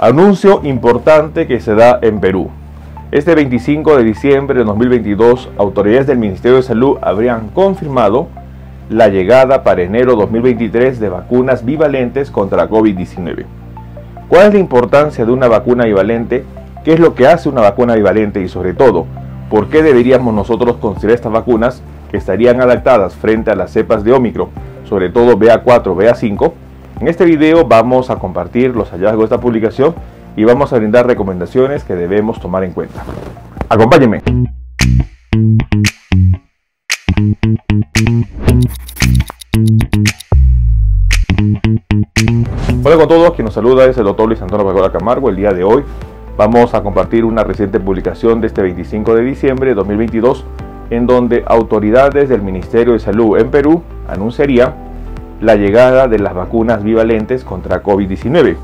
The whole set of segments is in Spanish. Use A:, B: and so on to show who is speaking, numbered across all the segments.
A: Anuncio importante que se da en Perú. Este 25 de diciembre de 2022, autoridades del Ministerio de Salud habrían confirmado la llegada para enero 2023 de vacunas bivalentes contra la COVID-19. ¿Cuál es la importancia de una vacuna bivalente? ¿Qué es lo que hace una vacuna bivalente? Y sobre todo, ¿por qué deberíamos nosotros considerar estas vacunas que estarían adaptadas frente a las cepas de Ómicron, sobre todo BA4, BA5? En este video vamos a compartir los hallazgos de esta publicación y vamos a brindar recomendaciones que debemos tomar en cuenta. Acompáñenme. Hola con todos, quien nos saluda es el doctor Luis Antonio Pagola Camargo. El día de hoy vamos a compartir una reciente publicación de este 25 de diciembre de 2022 en donde autoridades del Ministerio de Salud en Perú anunciarían la llegada de las vacunas bivalentes contra COVID-19.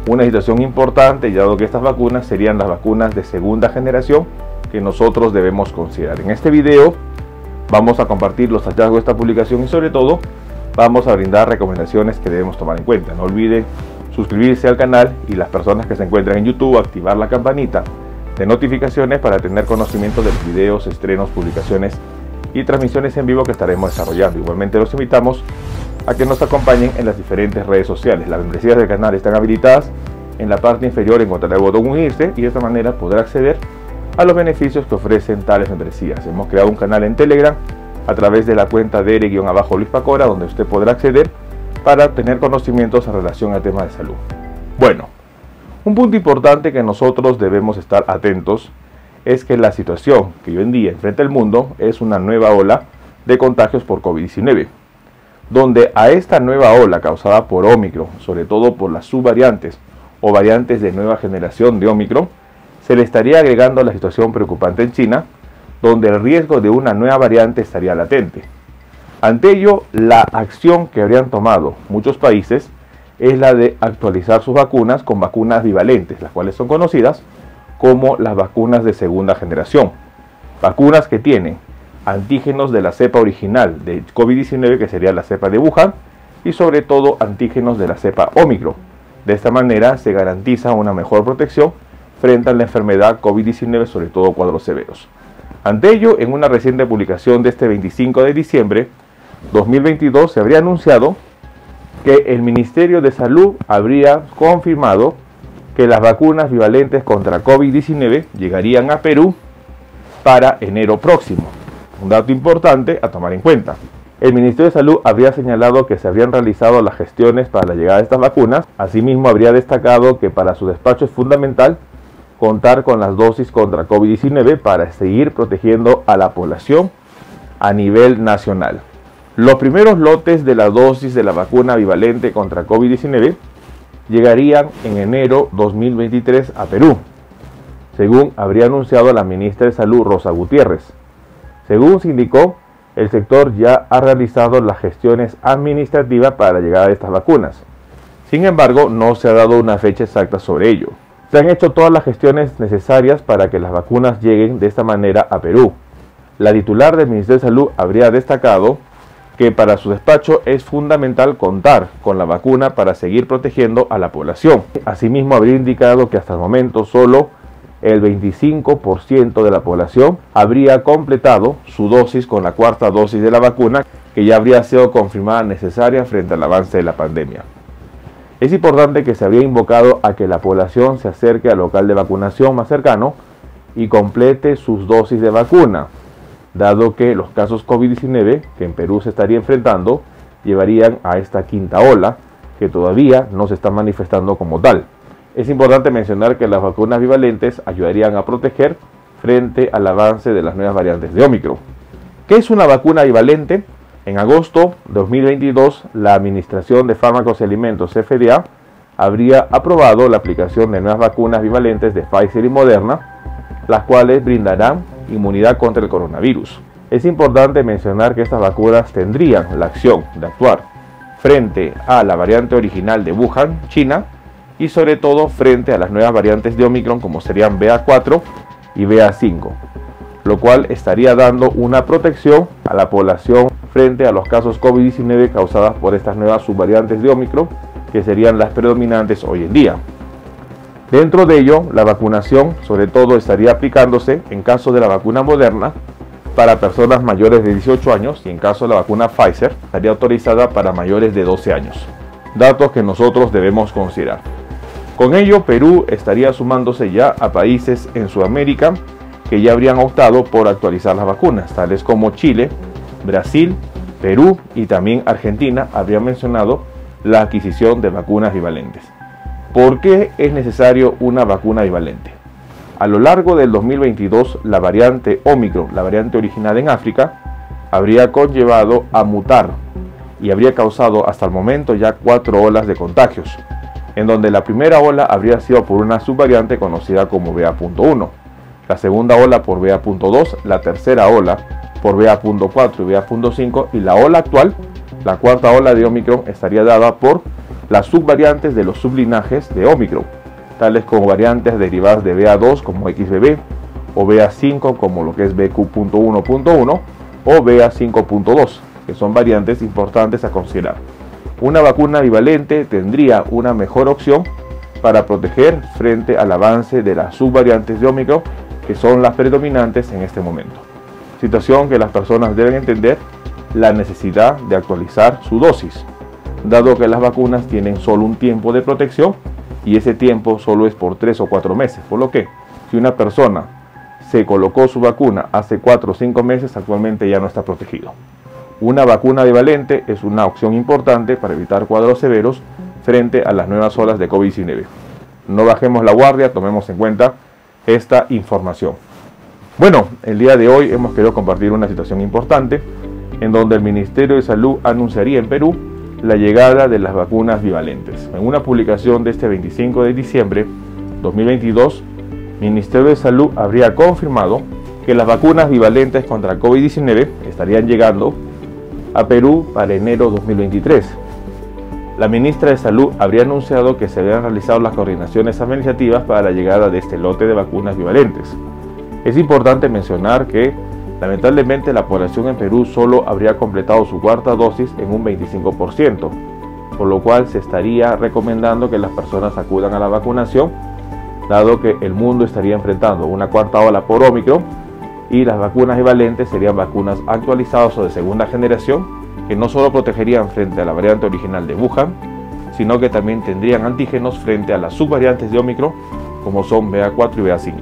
A: Una situación importante, dado que estas vacunas serían las vacunas de segunda generación que nosotros debemos considerar. En este video vamos a compartir los hallazgos de esta publicación y sobre todo vamos a brindar recomendaciones que debemos tomar en cuenta. No olviden suscribirse al canal y las personas que se encuentran en YouTube activar la campanita de notificaciones para tener conocimiento de los videos, estrenos, publicaciones y transmisiones en vivo que estaremos desarrollando. Igualmente los invitamos a que nos acompañen en las diferentes redes sociales. Las membresías del canal están habilitadas. En la parte inferior encontrará el botón unirse y de esta manera podrá acceder a los beneficios que ofrecen tales membresías. Hemos creado un canal en Telegram a través de la cuenta de Luis Pacora, donde usted podrá acceder para tener conocimientos en relación al tema de salud. Bueno, un punto importante que nosotros debemos estar atentos es que la situación que hoy en día enfrenta el mundo es una nueva ola de contagios por COVID-19. Donde a esta nueva ola causada por Ómicron, sobre todo por las subvariantes o variantes de nueva generación de Ómicron, se le estaría agregando la situación preocupante en China, donde el riesgo de una nueva variante estaría latente. Ante ello, la acción que habrían tomado muchos países es la de actualizar sus vacunas con vacunas bivalentes, las cuales son conocidas como las vacunas de segunda generación. Vacunas que tienen antígenos de la cepa original de COVID-19, que sería la cepa de Wuhan, y sobre todo antígenos de la cepa Ómicron. De esta manera se garantiza una mejor protección frente a la enfermedad COVID-19, sobre todo cuadros severos. Ante ello, en una reciente publicación de este 25 de diciembre 2022, se habría anunciado que el Ministerio de Salud habría confirmado que las vacunas bivalentes contra COVID-19 llegarían a Perú para enero próximo. Un dato importante a tomar en cuenta. El Ministerio de Salud habría señalado que se habrían realizado las gestiones para la llegada de estas vacunas. Asimismo, habría destacado que para su despacho es fundamental contar con las dosis contra COVID-19 para seguir protegiendo a la población a nivel nacional. Los primeros lotes de la dosis de la vacuna bivalente contra COVID-19 llegarían en enero 2023 a Perú, según habría anunciado la ministra de Salud, Rosa Gutiérrez. Según se indicó, el sector ya ha realizado las gestiones administrativas para la llegada de estas vacunas. Sin embargo, no se ha dado una fecha exacta sobre ello. Se han hecho todas las gestiones necesarias para que las vacunas lleguen de esta manera a Perú. La titular del Ministerio de Salud habría destacado que para su despacho es fundamental contar con la vacuna para seguir protegiendo a la población. Asimismo, habría indicado que hasta el momento solo el 25% de la población habría completado su dosis con la cuarta dosis de la vacuna, que ya habría sido confirmada necesaria frente al avance de la pandemia. Es importante que se habría invocado a que la población se acerque al local de vacunación más cercano y complete sus dosis de vacuna, dado que los casos COVID-19 que en Perú se estaría enfrentando llevarían a esta quinta ola, que todavía no se está manifestando como tal. Es importante mencionar que las vacunas bivalentes ayudarían a proteger frente al avance de las nuevas variantes de Ómicron. ¿Qué es una vacuna bivalente? En agosto de 2022, la Administración de Fármacos y Alimentos, FDA, habría aprobado la aplicación de nuevas vacunas bivalentes de Pfizer y Moderna, las cuales brindarán inmunidad contra el coronavirus. Es importante mencionar que estas vacunas tendrían la acción de actuar frente a la variante original de Wuhan, China, y sobre todo frente a las nuevas variantes de Ómicron como serían BA4 y BA5, lo cual estaría dando una protección a la población frente a los casos COVID-19 causadas por estas nuevas subvariantes de Ómicron, que serían las predominantes hoy en día. Dentro de ello, la vacunación sobre todo estaría aplicándose en caso de la vacuna Moderna para personas mayores de 18 años y en caso de la vacuna Pfizer estaría autorizada para mayores de 12 años. Datos que nosotros debemos considerar. Con ello, Perú estaría sumándose ya a países en Sudamérica que ya habrían optado por actualizar las vacunas, tales como Chile, Brasil, Perú y también Argentina habrían mencionado la adquisición de vacunas bivalentes. ¿Por qué es necesario una vacuna bivalente? A lo largo del 2022, la variante Omicron, la variante original en África, habría conllevado a mutar y habría causado hasta el momento ya 4 olas de contagios, en donde la primera ola habría sido por una subvariante conocida como BA.1, la segunda ola por BA.2, la tercera ola por BA.4 y BA.5 y la ola actual, la cuarta ola de Omicron, estaría dada por las subvariantes de los sublinajes de Omicron, tales como variantes derivadas de BA2 como XBB o BA5 como lo que es BQ.1.1 o BA5.2, que son variantes importantes a considerar. Una vacuna bivalente tendría una mejor opción para proteger frente al avance de las subvariantes de Omicron, que son las predominantes en este momento. Situación que las personas deben entender la necesidad de actualizar su dosis, dado que las vacunas tienen solo un tiempo de protección y ese tiempo solo es por 3 o 4 meses, por lo que si una persona se colocó su vacuna hace 4 o 5 meses, actualmente ya no está protegido. Una vacuna bivalente es una opción importante para evitar cuadros severos frente a las nuevas olas de COVID-19. No bajemos la guardia, tomemos en cuenta esta información. Bueno, el día de hoy hemos querido compartir una situación importante en donde el Ministerio de Salud anunciaría en Perú la llegada de las vacunas bivalentes. En una publicación de este 25 de diciembre 2022, el Ministerio de Salud habría confirmado que las vacunas bivalentes contra COVID-19 estarían llegando a Perú para enero 2023. La ministra de Salud habría anunciado que se habían realizado las coordinaciones administrativas para la llegada de este lote de vacunas bivalentes. Es importante mencionar que lamentablemente la población en Perú solo habría completado su cuarta dosis en un 25%, por lo cual se estaría recomendando que las personas acudan a la vacunación, dado que el mundo estaría enfrentando una cuarta ola por Omicron y las vacunas bivalentes serían vacunas actualizadas o de segunda generación que no solo protegerían frente a la variante original de Wuhan, sino que también tendrían antígenos frente a las subvariantes de Omicron como son BA4 y BA5.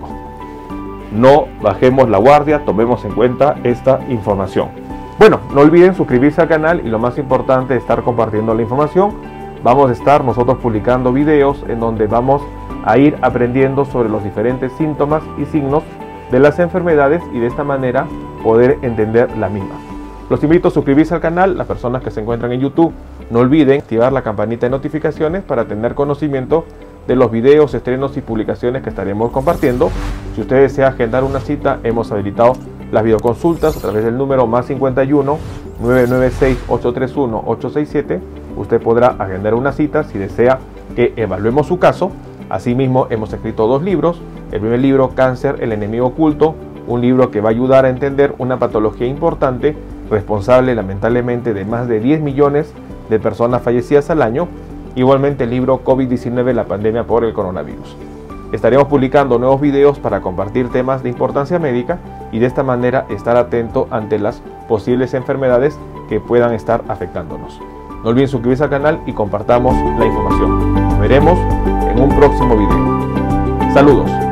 A: No bajemos la guardia, tomemos en cuenta esta información. Bueno, no olviden suscribirse al canal y lo más importante es estar compartiendo la información. Vamos a estar nosotros publicando videos en donde vamos a ir aprendiendo sobre los diferentes síntomas y signos de las enfermedades y de esta manera poder entender la misma. Los invito a suscribirse al canal, las personas que se encuentran en YouTube, no olviden activar la campanita de notificaciones para tener conocimiento de los videos, estrenos y publicaciones que estaremos compartiendo. Si usted desea agendar una cita, hemos habilitado las videoconsultas a través del número +51 996 831 867. Usted podrá agendar una cita si desea que evaluemos su caso. Asimismo, hemos escrito 2 libros. El primer libro, Cáncer, el enemigo oculto, un libro que va a ayudar a entender una patología importante, responsable lamentablemente de más de 10 millones de personas fallecidas al año. Igualmente el libro COVID-19, la pandemia por el coronavirus. Estaremos publicando nuevos videos para compartir temas de importancia médica y de esta manera estar atento ante las posibles enfermedades que puedan estar afectándonos. No olviden suscribirse al canal y compartamos la información. Nos veremos en un próximo video. Saludos.